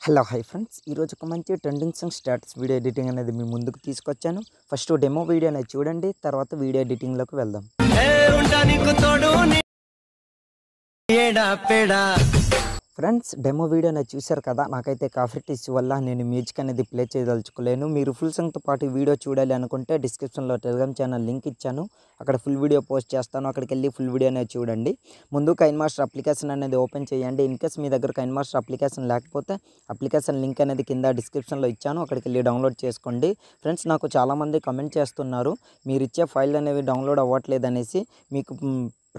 Hello hi friends, ఈరోజు ఒక మంచి trending song status video editing అనేది మీ ముందుకు తీసుకొచ్చాను. ఫస్ట్ డెమో వీడియో అనేది చూడండి, తర్వాత వీడియో ఎడిటింగ్లోకి వెళ్దాం. ఫ్రెండ్స్, డెమో వీడియో అనేది చూశారు కదా. నాకైతే కాఫీ ఇష్యూ వల్ల నేను మ్యూజిక్ అనేది ప్లే చేయదలుచుకోలేను. మీరు ఫుల్ సాంగ్తో పాటు వీడియో చూడాలి అనుకుంటే డిస్క్రిప్షన్లో టెలిగ్రామ్ ఛానల్ లింక్ ఇచ్చాను. అక్కడ ఫుల్ వీడియో పోస్ట్ చేస్తాను. అక్కడికి వెళ్ళి ఫుల్ వీడియో అనేది చూడండి. ముందు కైన్మాస్టర్ అప్లికేషన్ అనేది ఓపెన్ చేయండి. ఇన్కేస్ మీ దగ్గర కైన్మాస్టర్ అప్లికేషన్ లేకపోతే అప్లికేషన్ లింక్ అనేది కింద డిస్క్రిప్షన్లో ఇచ్చాను. అక్కడికి వెళ్ళి డౌన్లోడ్ చేసుకోండి. ఫ్రెండ్స్, నాకు చాలామంది కమెంట్ చేస్తున్నారు, మీరు ఇచ్చే ఫైల్ అనేవి డౌన్లోడ్ అవ్వట్లేదు అనేసి. మీకు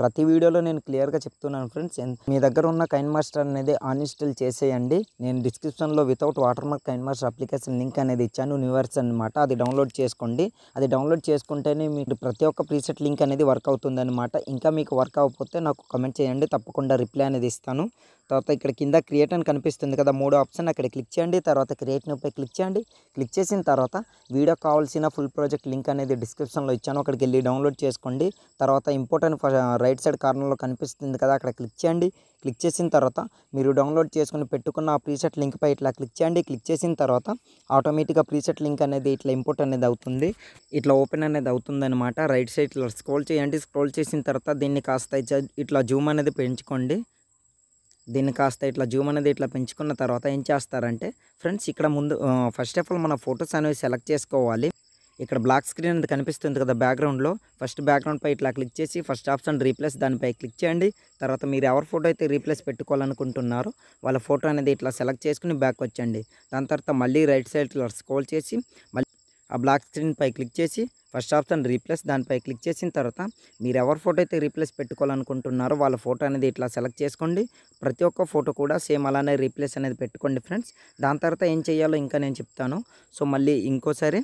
ప్రతి వీడియోలో నేను క్లియర్గా చెప్తున్నాను ఫ్రెండ్స్. మీ దగ్గర ఉన్న కైన్మాస్టర్ అనేది అన్ఇన్స్టాల్ చేసేయండి. నేను డిస్క్రిప్షన్లో వితౌట్ వాటర్మార్క్ కైన్మాస్టర్ అప్లికేషన్ లింక్ అనేది ఇచ్చాను, న్యూవర్స్ అనమాట. అది డౌన్లోడ్ చేసుకోండి. అది డౌన్లోడ్ చేసుకుంటేనే మీకు ప్రతి ఒక్క ప్రీసెట్ లింక్ అనేది వర్క్ అవుతుంది అనమాట. ఇంకా మీకు వర్క్ అవ్వకపోతే నాకు కమెంట్ చేయండి, తప్పకుండా రిప్లై అనేది ఇస్తాను. తర్వాత ఇక్కడ కింద క్రియేట్ అని కనిపిస్తుంది కదా, 3 ఆప్షన్ అక్కడ క్లిక్ చేయండి. తర్వాత క్రియేట్ పై క్లిక్ చేయండి. క్లిక్ చేసిన తర్వాత వీడియో కావాల్సిన ఫుల్ ప్రాజెక్ట్ లింక్ అనేది డిస్క్రిప్షన్లో ఇచ్చాను, అక్కడికి వెళ్ళి డౌన్లోడ్ చేసుకోండి. తర్వాత ఇంపార్టెంట్ రైట్ సైడ్ కార్నర్లో కనిపిస్తుంది కదా, అక్కడ క్లిక్ చేయండి. క్లిక్ చేసిన తర్వాత మీరు డౌన్లోడ్ చేసుకుని పెట్టుకున్న ఆ ప్రీసెట్ లింక్పై ఇట్లా క్లిక్ చేయండి. క్లిక్ చేసిన తర్వాత ఆటోమేటిక్గా ప్రీసెట్ లింక్ అనేది ఇట్లా ఇంపోర్ట్ అనేది అవుతుంది, ఇట్లా ఓపెన్ అనేది అవుతుంది అనమాట. రైట్ సైడ్ ఇట్లా స్క్రోల్ చేయండి. స్క్రోల్ చేసిన తర్వాత దీన్ని కాస్త ఇట్లా జూమ్ అనేది పెంచుకోండి. దీన్ని కాస్త ఇట్లా జూమ్ అనేది ఇట్లా పెంచుకున్న తర్వాత ఏం చేస్తారంటే ఫ్రెండ్స్, ఇక్కడ ముందు ఫస్ట్ ఆఫ్ ఆల్ మన ఫొటోస్ అనేవి సెలెక్ట్ చేసుకోవాలి. ఇక్కడ బ్లాక్ స్క్రీన్ అనేది కనిపిస్తుంది కదా బ్యాక్గ్రౌండ్లో, ఫస్ట్ బ్యాక్గ్రౌండ్ పై ఇట్లా క్లిక్ చేసి ఫస్ట్ ఆప్షన్ రీప్లేస్ దానిపై క్లిక్ చేయండి. తర్వాత మీరు ఎవరి ఫోటో అయితే రీప్లేస్ పెట్టుకోవాలనుకుంటున్నారో వాళ్ళ ఫోటో అనేది ఇట్లా సెలెక్ట్ చేసుకుని బ్యాక్ వచ్చండి. దాని తర్వాత మళ్ళీ రైట్ సైడ్ ఇట్లా స్క్రోల్ చేసి మళ్ళీ ఆ బ్లాక్ స్క్రీన్ పై క్లిక్ చేసి ఫస్ట్ ఆప్షన్ రీప్లేస్ దానిపై క్లిక్ చేసిన తర్వాత మీరు ఎవరి ఫోటో అయితే రీప్లేస్ పెట్టుకోవాలనుకుంటున్నారో వాళ్ళ ఫోటో అనేది ఇట్లా సెలెక్ట్ చేసుకోండి. ప్రతి ఒక్క ఫోటో కూడా సేమ్ అలానే రీప్లేస్ అనేది పెట్టుకోండి ఫ్రెండ్స్. దాని తర్వాత ఏం చేయాలో ఇంకా నేను చెప్తాను. సో మళ్ళీ ఇంకోసారి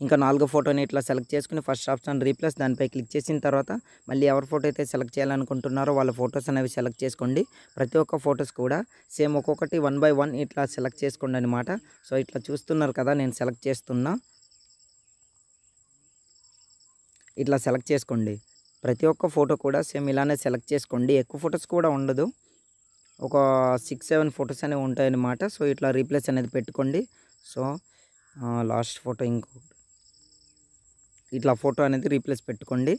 ఇంకా 4వ ఫోటోని ఇట్లా సెలెక్ట్ చేసుకుని ఫస్ట్ ఆప్షన్ రీప్లేస్ దానిపై క్లిక్ చేసిన తర్వాత మళ్ళీ ఎవరి ఫోటో అయితే సెలెక్ట్ చేయాలనుకుంటున్నారో వాళ్ళ ఫొటోస్ అనేవి సెలెక్ట్ చేసుకోండి. ప్రతి ఒక్క ఫొటోస్ కూడా సేమ్ ఒక్కొక్కటి 1 by 1 ఇట్లా సెలెక్ట్ చేసుకోండి అనమాట. సో ఇట్లా చూస్తున్నారు కదా, నేను సెలెక్ట్ చేస్తున్నా. ఇట్లా సెలెక్ట్ చేసుకోండి. ప్రతి ఒక్క ఫోటో కూడా సేమ్ ఇలానే సెలెక్ట్ చేసుకోండి. ఎక్కువ ఫొటోస్ కూడా ఉండదు, ఒక 6-7 ఫొటోస్ అనేవి ఉంటాయన్నమాట. సో ఇట్లా రీప్లేస్ అనేది పెట్టుకోండి. సో లాస్ట్ ఫోటో ఇట్లా ఫోటో అనేది రీప్లేస్ పెట్టుకోండి.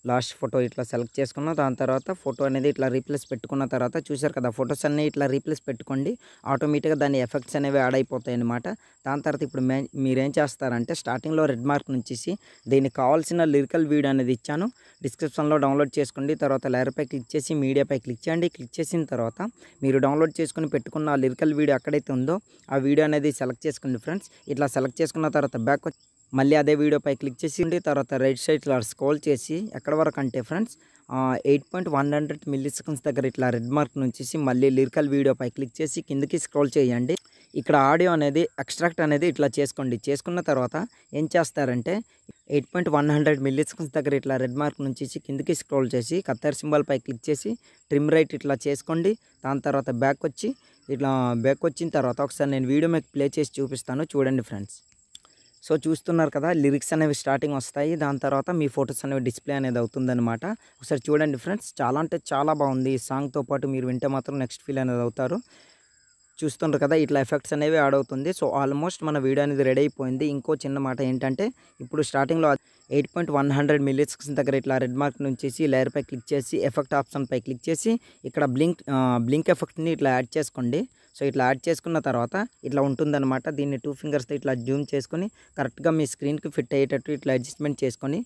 లాస్ట్ ఫోటో ఇట్లా సెలెక్ట్ చేసుకున్న దాని తర్వాత ఫోటో అనేది ఇట్లా రీప్లేస్ పెట్టుకున్న తర్వాత చూసారు కదా, ఫొటోస్ అన్నీ ఇట్లా రీప్లేస్ పెట్టుకోండి. ఆటోమేటిక్గా దాని ఎఫెక్ట్స్ అనేవి యాడ్ అయిపోతాయి అనమాట. దాని తర్వాత ఇప్పుడు మీరేం చేస్తారంటే స్టార్టింగ్లో రెడ్ మార్క్ నుంచి దీనికి కావాల్సిన లిరికల్ వీడియో అనేది ఇచ్చాను, డిస్క్రిప్షన్లో డౌన్లోడ్ చేసుకోండి. తర్వాత లేయర్పై క్లిక్ చేసి మీడియాపై క్లిక్ చేయండి. క్లిక్ చేసిన తర్వాత మీరు డౌన్లోడ్ చేసుకుని పెట్టుకున్న ఆ లిరికల్ వీడియో ఎక్కడైతే ఉందో ఆ వీడియో అనేది సెలెక్ట్ చేసుకోండి ఫ్రెండ్స్. ఇట్లా సెలెక్ట్ చేసుకున్న తర్వాత బ్యాక్ మళ్ళీ అదే వీడియోపై క్లిక్ చేసి తర్వాత రైట్ సైడ్ ఇట్లా స్క్రోల్ చేసి ఎక్కడ వరకు అంటే ఫ్రెండ్స్ 8.100 మిల్లీసెకండ్స్ దగ్గర ఇట్లా రెడ్ మార్క్ నుంచి మళ్ళీ లిరికల్ వీడియోపై క్లిక్ చేసి కిందకి స్క్రోల్ చేయండి. ఇక్కడ ఆడియో అనేది ఎక్స్ట్రాక్ట్ అనేది ఇట్లా చేసుకోండి. చేసుకున్న తర్వాత ఏం చేస్తారంటే 8.100 మిల్లీసెకండ్స్ దగ్గర ఇట్లా రెడ్ మార్క్ నుంచి కిందకి స్క్రోల్ చేసి కత్తెర సింబల్పై క్లిక్ చేసి ట్రిమ్ రైట్ ఇట్లా చేసుకోండి. దాని తర్వాత బ్యాక్ వచ్చిన తర్వాత ఒకసారి నేను వీడియో మీకు ప్లే చేసి చూపిస్తాను, చూడండి ఫ్రెండ్స్. సో చూస్తున్నారు కదా, లిరిక్స్ అనేవి స్టార్టింగ్ వస్తాయి, దాని తర్వాత మీ ఫొటోస్ అనేవి డిస్ప్లే అనేది అవుతుందన్నమాట. ఒకసారి చూడండి ఫ్రెండ్స్, చాలా అంటే చాలా బాగుంది. ఈ సాంగ్తో పాటు మీరు వింటే మాత్రం నెక్స్ట్ ఫీల్ అనేది అవుతారు. చూస్తున్నారు కదా, ఇట్లా ఎఫెక్ట్స్ అనేవి యాడ్ అవుతుంది. సో ఆల్మోస్ట్ మన వీడియో అనేది రెడీ అయిపోయింది. ఇంకో చిన్న మాట ఏంటంటే ఇప్పుడు స్టార్టింగ్లో 8.100 మిల్లీసెకండ్స్ దగ్గర ఇట్లా రెడ్ మార్క్ నుంచి లేయర్పై క్లిక్ చేసి ఎఫెక్ట్ ఆప్షన్పై క్లిక్ చేసి ఇక్కడ బ్లింక్ ఎఫెక్ట్ని ఇట్లా యాడ్ చేసుకోండి. సో ఇట్లా యాడ్ చేసుకున్న తర్వాత ఇట్లా ఉంటుందన్నమాట. దీన్ని 2 ఫింగర్స్తో ఇట్లా జూమ్ చేసుకొని కరెక్ట్గా మీ స్క్రీన్కి ఫిట్ అయ్యేటట్టు ఇట్లా అడ్జస్ట్మెంట్ చేసుకొని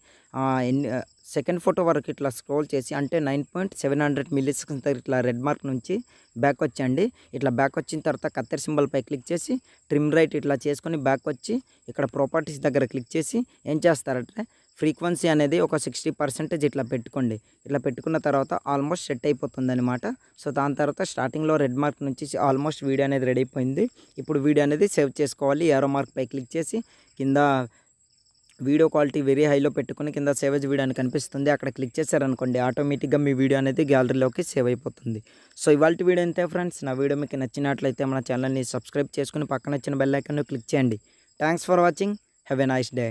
సెకండ్ ఫోటో వరకు ఇట్లా స్క్రోల్ చేసి అంటే 9.700 మిల్లీసెకండ్స్ దగ్గర ఇట్లా రెడ్ మార్క్ నుంచి బ్యాక్ వచ్చండి. ఇట్లా బ్యాక్ వచ్చిన తర్వాత కత్తెర సింబల్పై క్లిక్ చేసి ట్రిమ్ రైట్ ఇట్లా చేసుకొని బ్యాక్ వచ్చి ఇక్కడ ప్రాపర్టీస్ దగ్గర క్లిక్ చేసి ఏం చేస్తారంటే ఫ్రీక్వెన్సీ అనేది ఒక 60% ఇట్లా పెట్టుకోండి. ఇట్లా పెట్టుకున్న తర్వాత ఆల్మోస్ట్ సెట్ అయిపోతుంది అనమాట. సో దాని తర్వాత స్టార్టింగ్లో రెడ్ మార్క్ నుంచి ఆల్మోస్ట్ వీడియో అనేది రెడీ అయిపోయింది. ఇప్పుడు వీడియో అనేది సేవ్ చేసుకోవాలి. ఏరో మార్క్పై క్లిక్ చేసి కింద వీడియో క్వాలిటీ వెరీ హైలో పెట్టుకుని కింద సేవేజ్ వీడియో అని కనిపిస్తుంది, అక్కడ క్లిక్ చేశారనుకోండి ఆటోమేటిక్గా మీ వీడియో అనేది గ్యాలరీలోకి సేవ్ అయిపోతుంది. సో ఇవాళ వీడియో అంతే ఫ్రెండ్స్. నా వీడియో మీకు నచ్చినట్లయితే మన ఛానల్ని సబ్స్క్రైబ్ చేసుకుని పక్కన వచ్చిన బెల్ ఐకాన్ క్లిక్ చేయండి. Thanks for watching. Have a nice day.